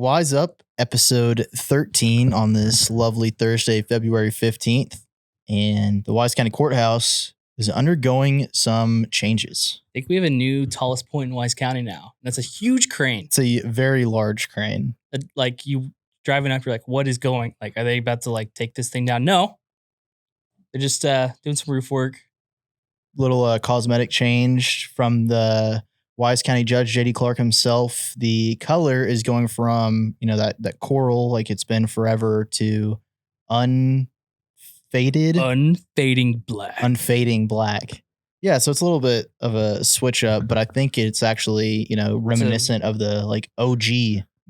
Wise Up, episode 13 on this lovely Thursday, February 15th. And the Wise County Courthouse is undergoing some changes. I think we have a new tallest point in Wise County now. That's a huge crane. It's a very large crane. Like you driving up, you're like, what is going? Like, are they about to like take this thing down? No. They're just doing some roof work. Little cosmetic change from the Wise County Judge J.D. Clark himself. The color is going from, that coral, like it's been forever, to unfading black. Yeah, so it's a little bit of a switch up, but I think it's actually, reminiscent of the like OG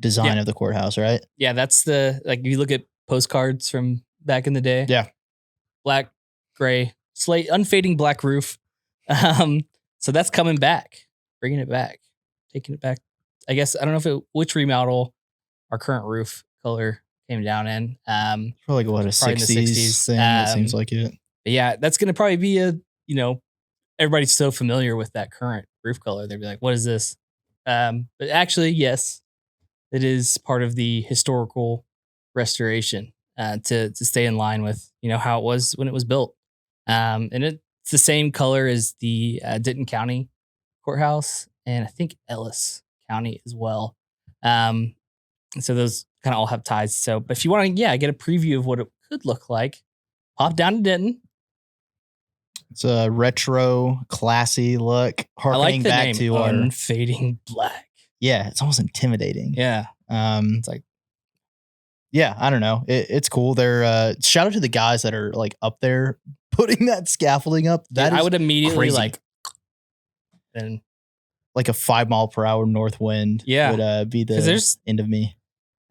design of the courthouse, right? Yeah, that's if you look at postcards from back in the day. Yeah. Black, gray, slate, unfading black roof. So that's coming back, bringing it back, taking it back. I guess, I don't know which remodel our current roof color came down in. Probably like, a 60s thing. It seems like it. Yeah, that's going to probably be everybody's so familiar with that current roof color. They'd be like, what is this? But actually, yes, it is part of the historical restoration to stay in line with, how it was when it was built. And it's the same color as the Denton County Courthouse and I think Ellis County as well. And so those kind of all have ties. So, but if you want to, get a preview of what it could look like, pop down to Denton. It's a retro, classy look, harkening back to our unfading black. Yeah, it's almost intimidating. Yeah, it's like, yeah, I don't know. It's cool. They're shout out to the guys that are like up there putting that scaffolding up. That I would immediately crazy. And like a 5 mile per hour north wind. Yeah, would be the end of me.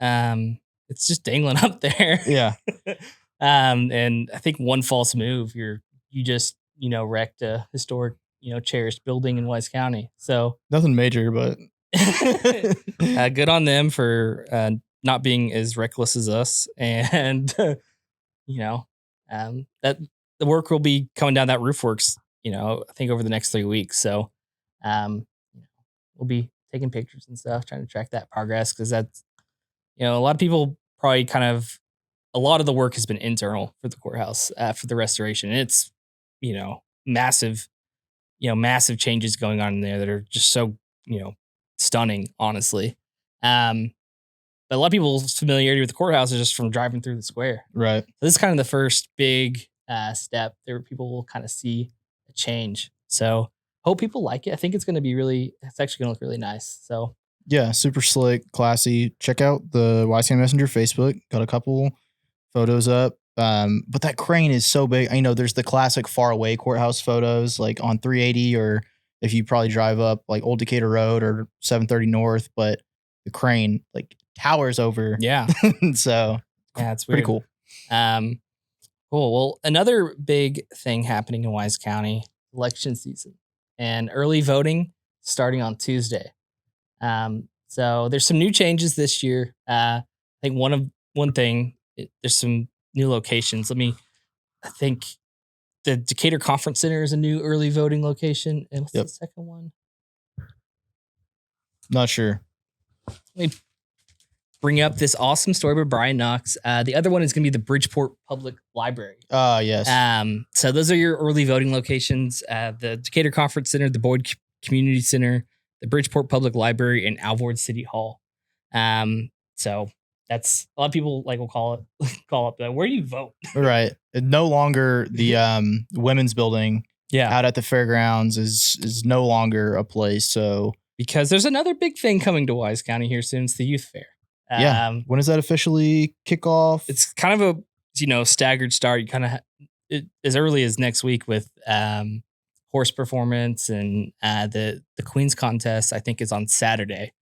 It's just dangling up there. Yeah. And I think one false move, you just wrecked a historic, cherished building in Wise County. So nothing major, but good on them for not being as reckless as us. And that the work will be coming down that roof works, I think over the next 3 weeks. So we'll be taking pictures and stuff, trying to track that progress, because that's, a lot of people probably a lot of the work has been internal for the courthouse for the restoration. And it's, massive changes going on in there that are just so, stunning, honestly. But a lot of people's familiarity with the courthouse is just from driving through the square. Right. So this is kind of the first big step there. People will kind of see a change. So hope people like it. I think it's actually going to look really nice. So yeah, super slick, classy. Check out the Wise County Messenger Facebook. Got a couple photos up. But that crane is so big. There's the classic far away courthouse photos, like on 380, or if you probably drive up like Old Decatur Road or 730 North, but the crane like towers over. Yeah. So yeah, it's pretty weird. cool. Cool. Well, another big thing happening in Wise County, election season and early voting starting on Tuesday. So there's some new changes this year. I think there's some new locations. I think the Decatur Conference Center is a new early voting location. And what's the second one? Not sure. Let me bring up this awesome story by Brian Knox. The other one is going to be the Bridgeport Public Library. Yes. So those are your early voting locations. The Decatur Conference Center, the Boyd Community Center, the Bridgeport Public Library, and Alvord City Hall. So that's a lot of people will call up where do you vote? Right. No longer the women's building out at the fairgrounds is no longer a place. So because there's another big thing coming to Wise County here soon. It's the youth fair. When does that officially kick off? It's kind of a staggered start. You kind of as early as next week with horse performance and the Queen's contest. I think is on Saturday,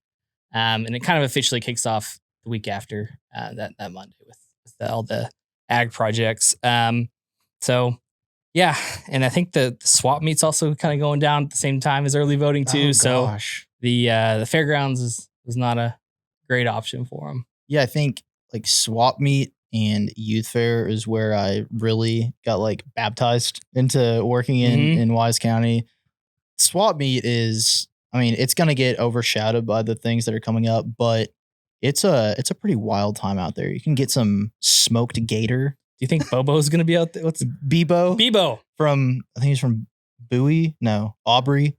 and it kind of officially kicks off the week after that Monday with all the ag projects. So yeah, and I think the swap meet's also kind of going down at the same time as early voting too. So the fairgrounds is not a great option for them. Yeah, I think like swap meet and youth fair is where I really got baptized into working in Wise County. Swap meet is, it's going to get overshadowed by the things that are coming up, but it's a pretty wild time out there. You can get some smoked gator. Do you think Bobo's going to be out there? What's Bebo? Bebo? I think he's from Aubrey,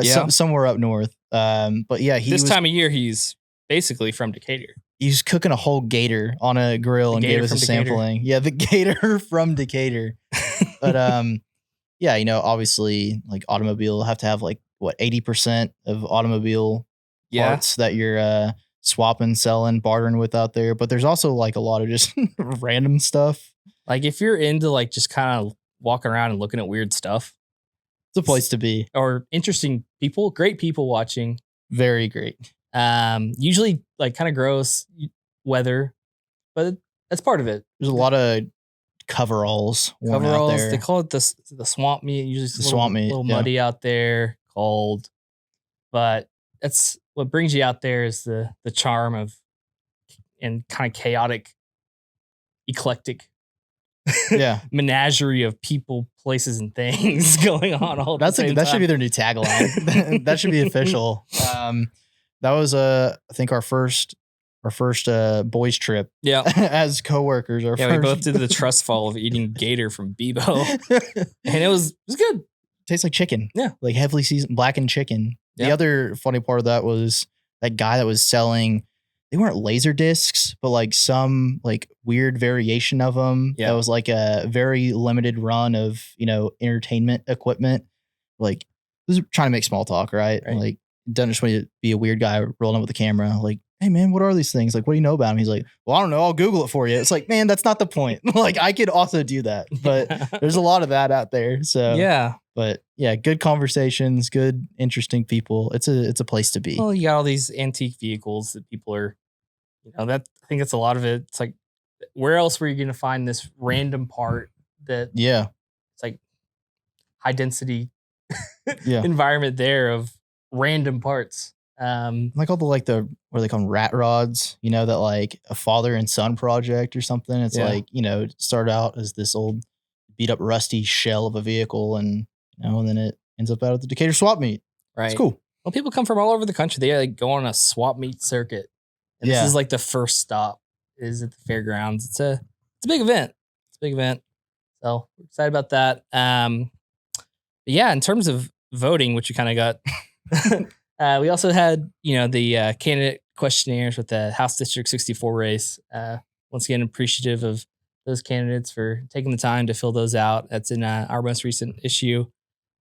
Yeah. somewhere up north. But yeah, This time of year, he's basically from Decatur. He's cooking a whole gator on a grill and gave us a sampling. Yeah, the gator from Decatur. But yeah, obviously, like automobile have to have like what 80% of automobile parts that you're swapping, selling, bartering with out there. But there's also like a lot of just random stuff. Like if you're into like just kind of walking around and looking at weird stuff, it's a place to be. Or interesting people, great people watching. Very great. Usually like kind of gross weather, but that's part of it. There's a lot of coveralls out there. They call it the swamp meat. Usually it's swamp meat, a little muddy out there, cold. But that's what brings you out there is the charm of and kind of chaotic, eclectic menagerie of people, places, and things going on all that should be their new tagline. That should be official. That was I think our first boys trip. Yeah, as coworkers. We both did the trust fall of eating gator from Bebo, and it was good. Tastes like chicken. Yeah, like heavily seasoned blackened chicken. Yeah. The other funny part of that was that guy that was selling. They weren't laser discs, but like some like weird variation of them. Yeah. That was like a very limited run of, entertainment equipment. Like, this is trying to make small talk, right? Like, doesn't just want to be a weird guy rolling up with a camera. Like, hey man, what are these things? Like, what do you know about them? He's like, well, I don't know. I'll Google it for you. It's like, man, that's not the point. Like, I could also do that, but there's a lot of that out there. So yeah. But yeah, good conversations, good, interesting people. It's a place to be. Well, you got all these antique vehicles that people are, that I think that's a lot of it. It's like, where else were you going to find this random part that? Yeah, it's like high density environment there of random parts. Like all the what are they called, rat rods? That like a father and son project or something. It's like it started out as this old beat up rusty shell of a vehicle, and and then it ends up out at the Decatur swap meet. Right, it's cool. Well, people come from all over the country. They like go on a swap meet circuit. And this is like the first stop is at the fairgrounds. It's a big event. It's a big event. So we're excited about that. But yeah, in terms of voting, which you kind of got, we also had, the candidate questionnaires with the House District 64 race. Once again, appreciative of those candidates for taking the time to fill those out. That's in our most recent issue.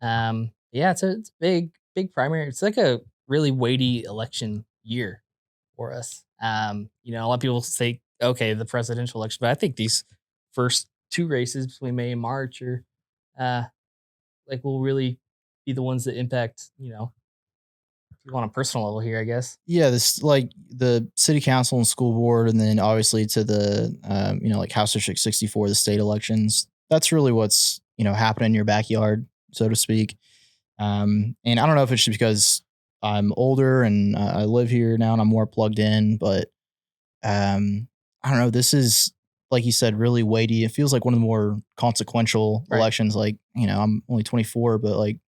Yeah, it's a big primary. It's like a really weighty election year for us. A lot of people say, okay, the presidential election, but I think these first two races between May and March are will really be the ones that impact, if you want a personal level here, I guess. Yeah, this like the city council and school board, and then obviously to the like House District 64, the state elections. That's really what's happening in your backyard, so to speak. And I don't know if it's just because I'm older and I live here now and I'm more plugged in, but I don't know. This is, like you said, really weighty. It feels like one of the more consequential elections. Like, I'm only 24, but like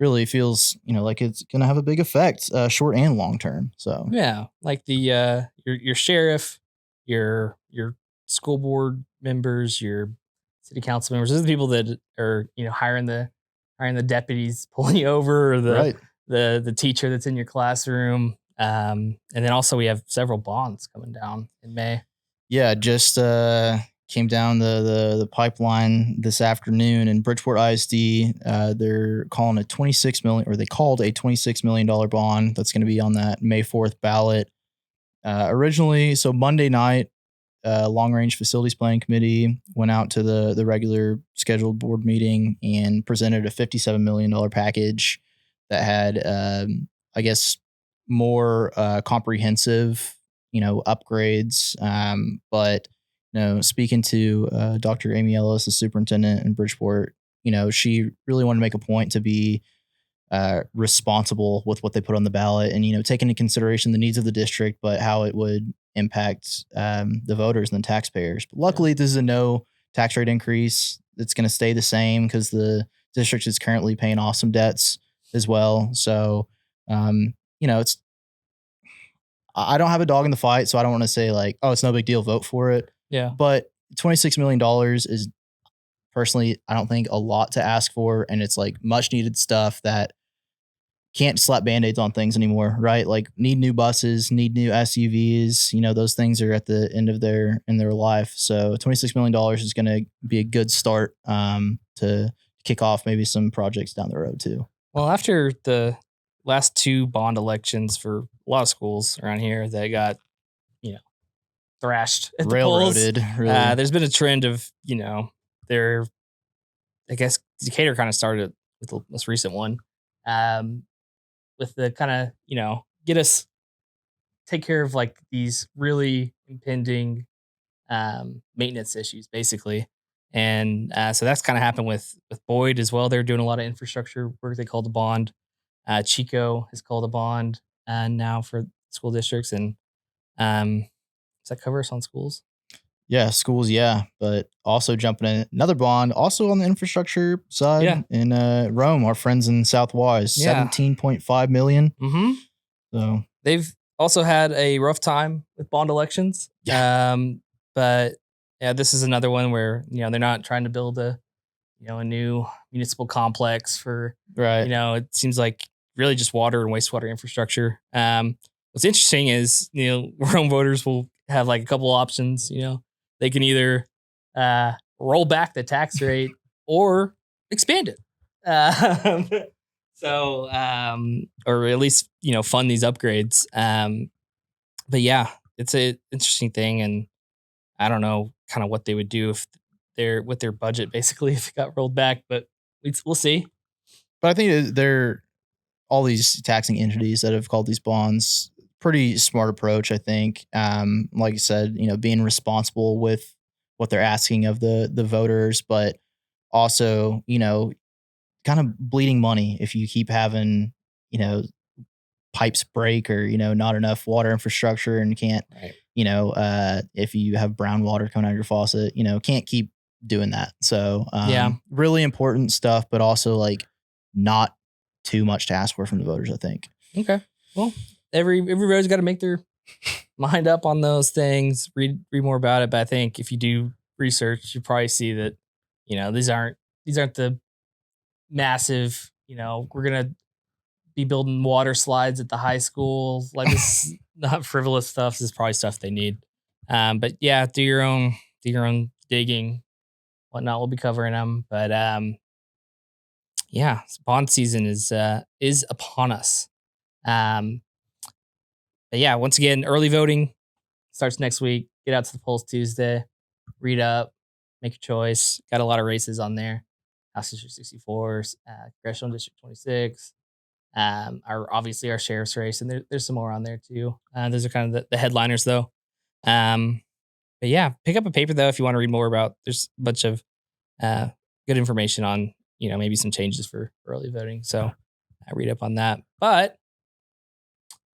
really feels, like it's going to have a big effect, short and long term. So yeah, like the your sheriff, your school board members, your city council members. Those are the people that are hiring the deputies pulling you over, or the teacher that's in your classroom. And then also we have several bonds coming down in May. Yeah, just came down the pipeline this afternoon in Bridgeport ISD. They're calling a $26 million, or they called a $26 million bond that's going to be on that May 4th ballot. Originally, so Monday night, Long Range Facilities Planning Committee went out to the regular scheduled board meeting and presented a $57 million package that had, I guess, more comprehensive, upgrades. But, speaking to Dr. Amy Ellis, the superintendent in Bridgeport, she really wanted to make a point to be responsible with what they put on the ballot and, take into consideration the needs of the district, but how it would impact the voters and the taxpayers. But luckily, this is a no tax rate increase. It's going to stay the same because the district is currently paying off some debts as well. So, I don't have a dog in the fight, so I don't want to say like, oh, it's no big deal, vote for it. Yeah. But $26 million is personally, I don't think a lot to ask for. And it's like much needed stuff that can't slap band-aids on things anymore, right? Like need new buses, need new SUVs, those things are at the end of their life. So $26 million is going to be a good start to kick off maybe some projects down the road too. Well, after the last 2 bond elections for a lot of schools around here that got, thrashed at the polls, Railroaded, really. there's been a trend of, I guess Decatur kind of started with the most recent one, with the kind of, take care of like these really impending maintenance issues, basically. And so that's kind of happened with Boyd as well. They're doing a lot of infrastructure work. They called a bond. Chico has called a bond now for school districts. And does that cover us on schools? Yeah, schools, yeah. But also jumping in another bond, also on the infrastructure side in Rome, our friends in South Wise, $17.5 million. Mm-hmm. So they've also had a rough time with bond elections. Yeah. But yeah, this is another one where, they're not trying to build a new municipal complex for, right. It seems like really just water and wastewater infrastructure. What's interesting is, Rome voters will have like a couple options, they can either roll back the tax rate or expand it. Or at least, fund these upgrades. But yeah, it's an interesting thing. And I don't know kind of what they would do if with their budget, basically, if it got rolled back, but we'll see. But I think they're all these taxing entities that have called these bonds, pretty smart approach, I think. Like you said, being responsible with what they're asking of the voters, but also, kind of bleeding money if you keep having, pipes break or, not enough water infrastructure and can't, if you have brown water coming out of your faucet, can't keep doing that. So, really important stuff, but also like not too much to ask for from the voters, I think. Okay. Well, everybody's got to make their mind up on those things, read more about it. But I think if you do research, you probably see that, these aren't the massive, we're going to be building water slides at the high school. Like this not frivolous stuff. This is probably stuff they need. But yeah, do your own digging, whatnot. We'll be covering them. But yeah, bond season is upon us. But yeah, once again, early voting starts next week. Get out to the polls Tuesday. Read up, make your choice. Got a lot of races on there. House District 64, Congressional District 26. Obviously our sheriff's race, and there's some more on there too. Those are kind of the headliners though. But yeah, pick up a paper though if you want to read more about. There's a bunch of good information on maybe some changes for early voting. So I read up on that. But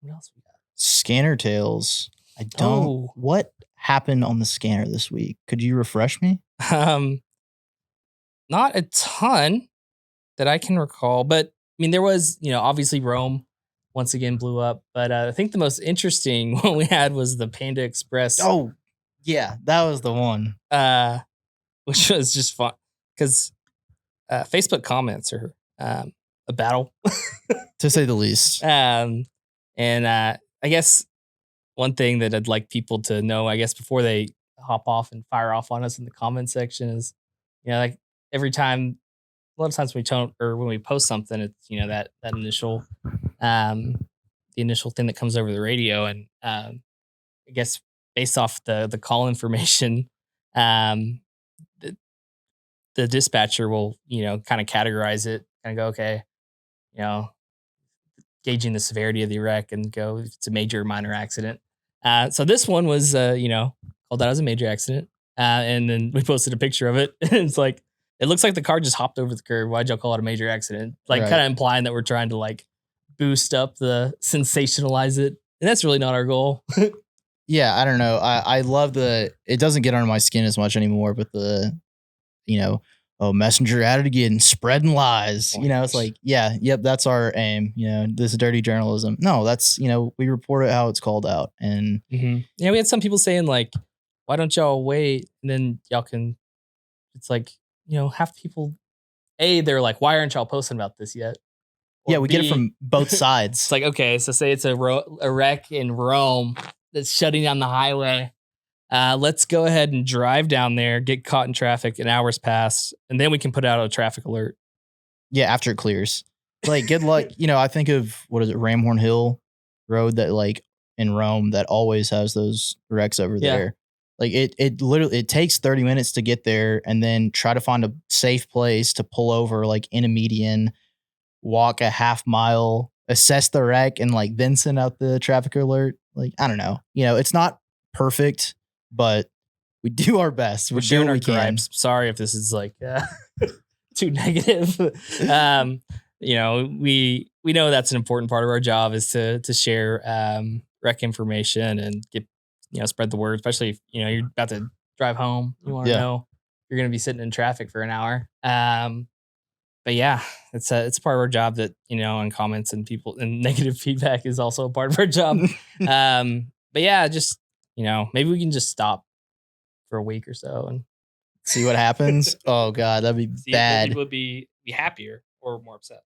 what else we got? Scanner Tales. What happened on the scanner this week? Could you refresh me? Not a ton that I can recall, but I mean, there was, obviously Rome once again blew up, but I think the most interesting one we had was the Panda Express. Oh, yeah, that was the one. Which was just fun because Facebook comments are a battle, to say the least. And I guess one thing that I'd like people to know, I guess, before they hop off and fire off on us in the comment section is, like every time, a lot of times when we post something, it's that initial, the initial thing that comes over the radio, and I guess based off the call information, the dispatcher will kind of categorize it and go, okay, gauging the severity of the wreck and go if it's a major or minor accident. So this one was called out as a major accident, and then we posted a picture of it. And it's like, it looks like the car just hopped over the curb. Why'd y'all call it a major accident? Like kind of implying that we're trying to like boost up sensationalize it. And that's really not our goal. Yeah, I don't know. I love it doesn't get under my skin as much anymore, but oh, Messenger at it again, spreading lies. Oh, You know, it's gosh. like, yeah, yep, that's our aim. You know, this is dirty journalism. No, that's, you know, we report it how it's called out. And Yeah, we had some people saying like, why don't y'all wait? And then y'all can, it's like, you know, half people, A, they're like, why aren't y'all posting about this yet? Or yeah, we get it B, from both It's sides. like, okay, so say it's a wreck in Rome that's shutting down the highway. Let's go ahead and drive down there, get caught in traffic, and hours pass, and then we can put out a traffic alert. Yeah, after it clears. Like, good luck. You know, I think of, what is it, Ramhorn Hill Road that, like, in Rome that always has those wrecks over Yeah. there. Like, it literally, it takes 30 minutes to get there and then try to find a safe place to pull over, like, in a median, walk a half mile, assess the wreck, and, like, then send out the traffic alert. Like, I don't know. You know, it's not perfect, but we do our best. We're We do sharing what our we can. gripes. Sorry if this is like too negative. You know, we know that's an important part of our job is to share rec information and get, you know, spread the word, especially if, you know, you're about to drive home. You want to Yeah. know you're going to be sitting in traffic for an hour. But yeah, it's a part of our job that, you know, and comments and people and negative feedback is also a part of our job. But yeah, just, you know, maybe we can just stop for a week or so and See what happens. Oh God, that'd be see if bad. people would be happier or more upset.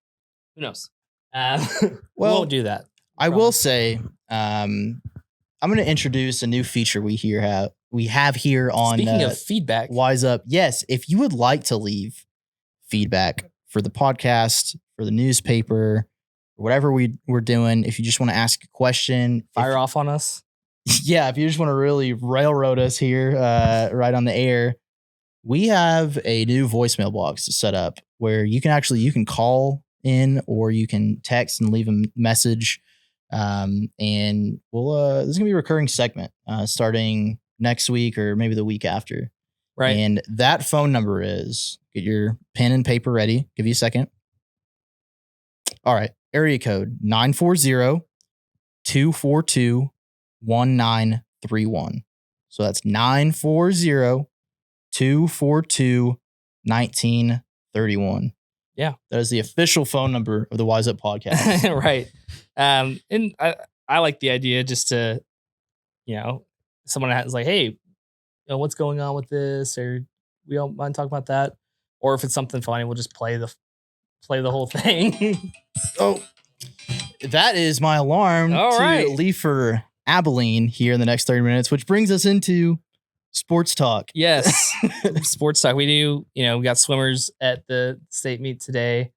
Who knows? We Well, won't do that. I will Promise. say, I'm going to introduce a new feature we have here on Speaking of feedback, Wise Up. Yes, if you would like to leave feedback for the podcast, for the newspaper, whatever we're doing, if you just want to ask a question, fire off on us. yeah, if you just want to really railroad us here right on the air, we have a new voicemail box set up where you can call in or you can text and leave a message. And we'll this is gonna be a recurring segment starting next week or maybe the week after. Right. And that phone number is, get your pen and paper ready. Give you a second. All right. Area code 940-242-1931. So that's 940-242-1931. Yeah. That is the official phone number of the Wise Up podcast. Right. And I like the idea just to, you know, someone has like, hey, you know, what's going on with this, or we don't mind talking about that, or if it's something funny, we'll just play the whole thing. Oh, that is my alarm All to right. leave for Abilene here in the next 30 minutes, which brings us into sports talk. Yes. Sports talk. We do, you know, we got swimmers at the state meet today.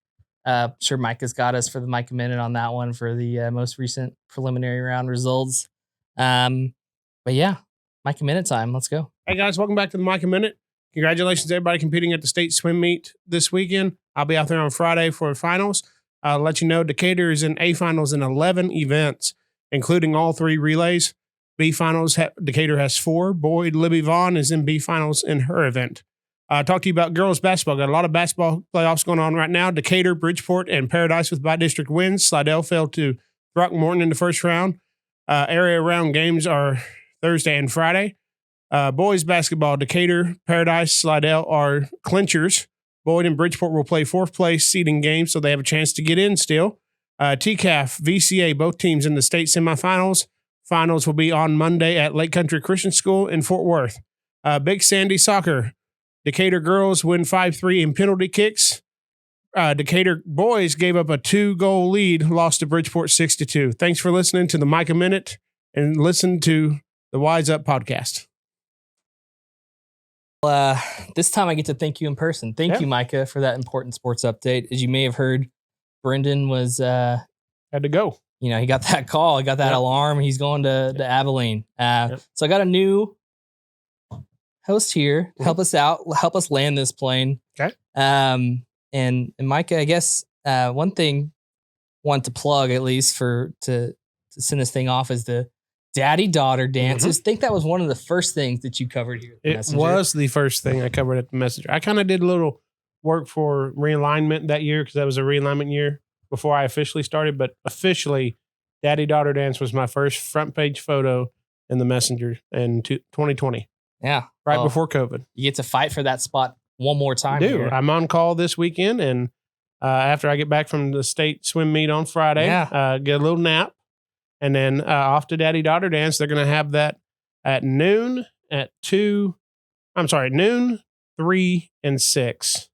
Sure Micah's got us for the Micah Minute on that one for the most recent preliminary round results. But yeah, Micah Minute time. Let's go. Hey guys, welcome back to the Micah Minute. Congratulations to everybody competing at the state swim meet this weekend. I'll be out there on Friday for finals. I'll let you know Decatur is in A finals in 11 events, including all 3 relays. B finals, Decatur has 4. Boyd Libby Vaughn is in B finals in her event. Talk to you about girls basketball. Got a lot of basketball playoffs going on right now. Decatur, Bridgeport, and Paradise with by-district wins. Slidell fell to Throckmorton in the first round. Area round games are Thursday and Friday. Boys basketball, Decatur, Paradise, Slidell are clinchers. Boyd and Bridgeport will play 4th place seeding games, so they have a chance to get in still. TCAF, VCA, both teams in the state semifinals. Finals will be on Monday at Lake Country Christian School in Fort Worth. Big Sandy Soccer, Decatur girls win 5-3 in penalty kicks. Decatur boys gave up a 2-goal lead, lost to Bridgeport 6-2. Thanks for listening to the Micah Minute and listen to the Wise Up podcast. This time I get to thank you in person. Thank you, Micah, for that important sports update. As you may have heard, Brendan was had to go. You know, he got that call, he got that alarm. He's going to Abilene. So I got a new host here. Help us out. Help us land this plane. Okay. And Micah, I guess one thing I want to plug at least to send this thing off is the daddy-daughter dances. I think that was one of the first things that you covered here. It was the first thing I covered at the Messenger. I kind of did a little work for realignment that year because that was a realignment year before I officially started. But officially, daddy-daughter dance was my first front page photo in the Messenger in 2020. Yeah. Right before COVID. You get to fight for that spot one more time. I do. Here. I'm on call this weekend, and after I get back from the state swim meet on Friday, get a little nap, and then off to daddy-daughter dance. They're going to have that at noon, noon, 3, and 6.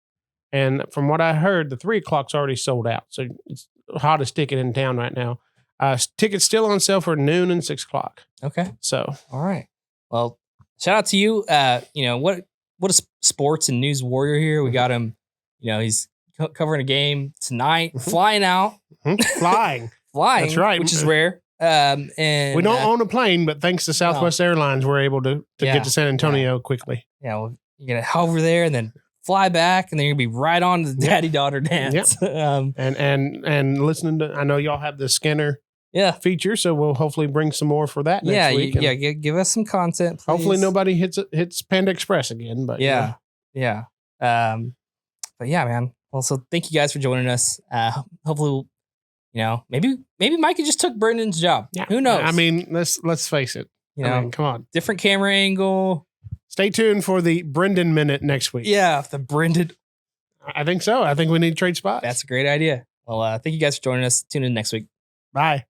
And from what I heard, the 3 o'clock's already sold out. So it's the hottest ticket in town right now. Tickets still on sale for noon and 6 o'clock. Okay. So, all right. Well, shout out to you. What a sports and news warrior here. We got him, he's covering a game tonight, flying out. Flying. That's right. Which is rare. And we don't own a plane, but thanks to Southwest Airlines, we're able to get to San Antonio quickly. Yeah. Well, you're going to hover there and then fly back, and then you're going to be right on the daddy-daughter dance. Yep. And listening to, I know y'all have the Skinner feature, so we'll hopefully bring some more for that next week. Give us some content, please. Hopefully nobody hits Panda Express again, but yeah. But yeah, man. Well, so thank you guys for joining us. Hopefully, maybe Mikey just took Brendan's job. Yeah. Who knows? I mean, let's face it. Come on. Different camera angle. Stay tuned for the Brendan Minute next week. Yeah, the Brendan. I think so. I think we need to trade spots. That's a great idea. Well, thank you guys for joining us. Tune in next week. Bye.